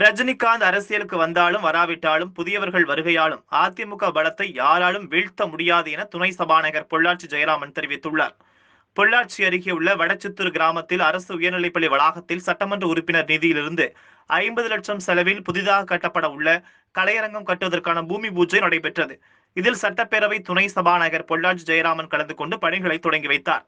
ரஜினிகாந்த் அரசியலுக்கு வந்தாலும் வராவிட்டாலும் புதியவர்கள் வருகையாலும் அதிமுக பலத்தை யாராலும் வீழ்த்த முடியாது என துணை சபாநாயகர் பொள்ளாச்சி ஜெயராமன் தெரிவித்துள்ளார். பொள்ளாச்சி அருகே உள்ள வடச்சித்தூர் கிராமத்தில் அரசு உயர்நிலைப்பள்ளி வளாகத்தில் சட்டமன்ற உறுப்பினர் நிதியிலிருந்து 50 லட்சம் செலவில் புதிதாக கட்டப்பட உள்ள கலையரங்கம் கட்டுவதற்கான பூமி பூஜை நடைபெற்றது. இதில் சட்டப்பேரவை துணை சபாநாயகர் பொள்ளாச்சி ஜெயராமன் கலந்து கொண்டு பணிகளை தொடங்கி வைத்தார்.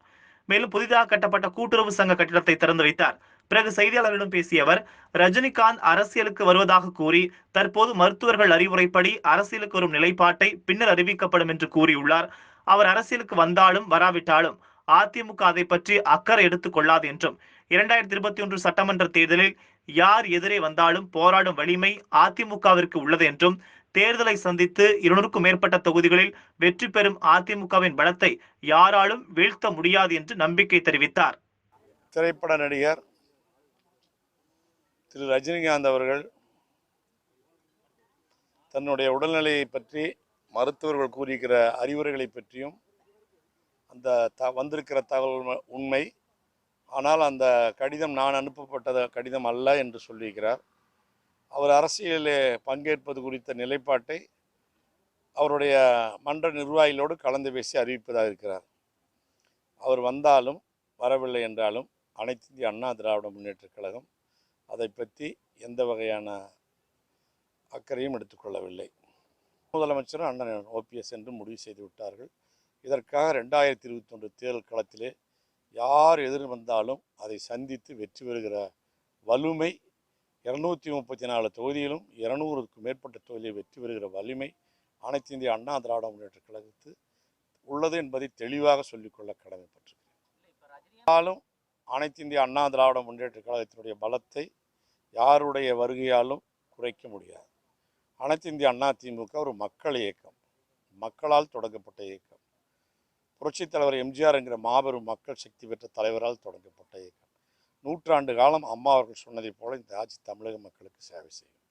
மேலும் புதிதாக கட்டப்பட்ட கூட்டுறவு சங்க கட்டிடத்தை திறந்து வைத்தார். பிறகு செய்தியாளர்களிடம் பேசிய அவர், ரஜினிகாந்த் அரசியலுக்கு வருவதாக கூறி தற்போது மருத்துவர்கள் அறிவுரைப்படி அரசியலுக்கு வரும் நிலைப்பாட்டை பின்னர் அறிவிக்கப்படும் என்று கூறியுள்ளார். அவர் அரசியலுக்கு வந்தாலும் வராவிட்டாலும் அதிமுக அதை பற்றி அக்கறை எடுத்துக் கொள்ளாது என்றும் 2021 சட்டமன்ற தேர்தலில் யார் எதிரே வந்தாலும் போராடும் வலிமை அதிமுகவிற்கு உள்ளது என்றும் தேர்தலை சந்தித்து 200க்கும் மேற்பட்ட தொகுதிகளில் வெற்றி பெறும் அதிமுகவின் பலத்தை யாராலும் வீழ்த்த முடியாது என்று நம்பிக்கை தெரிவித்தார். திரைப்பட நடிகர் திரு ரஜினிகாந்த் அவர்கள் தன்னுடைய உடல்நிலையை பற்றி மருத்துவர்கள் கூறியிருக்கிற அறிவுரைகளை பற்றியும் அந்த வந்திருக்கிற தகவல் உண்மை, ஆனால் அந்த கடிதம் நான் அனுப்பப்பட்ட கடிதம் அல்ல என்று சொல்லியிருக்கிறார். அவர் அரசியலில் பங்கேற்பது குறித்த நிலைப்பாட்டை அவருடைய மன்ற நிர்வாகிகளோடு கலந்து பேசி அறிவிப்பதாக இருக்கிறார். அவர் வந்தாலும் வரவில்லை என்றாலும் அனைத்து இந்திய அண்ணா திராவிட முன்னேற்றக் கழகம் அதை பற்றி எந்த வகையான அக்கறையும் எடுத்துக்கொள்ளவில்லை. முதலமைச்சரும் அண்ணன் ஓபிஎஸ் என்று முடிவு செய்து விட்டார்கள். இதற்காக 2021 தேர்தல் களத்திலே யார் எதிர் வந்தாலும் அதை சந்தித்து வெற்றி பெறுகிற வலிமை 234 தொகுதியிலும் 200க்கும் மேற்பட்ட தொகுதியில் வெற்றி பெறுகிற வலிமை அனைத்து இந்திய அண்ணா திராவிட முன்னேற்றக் கழகத்தில் உள்ளது என்பதை தெளிவாக சொல்லிக்கொள்ள கடமைப்பட்டிருக்கிறேன். அனைத்து இந்திய அண்ணா திராவிட முன்னேற்றக் கழகத்தினுடைய பலத்தை யாருடைய வருகையாலும் குறைக்க முடியாது. அனைத்து இந்திய அண்ணா திமுக ஒரு மக்கள் இயக்கம், மக்களால் தொடங்கப்பட்ட இயக்கம். புரட்சித் தலைவர் எம்ஜிஆர் என்கிற மாபெரும் மக்கள் சக்தி பெற்ற தலைவரால் தொடங்கப்பட்ட இயக்கம். 100 ஆண்டு காலம் அம்மா அவர்கள் சொன்னதை போல இந்த ஆட்சி தமிழக மக்களுக்கு சேவை செய்யும்.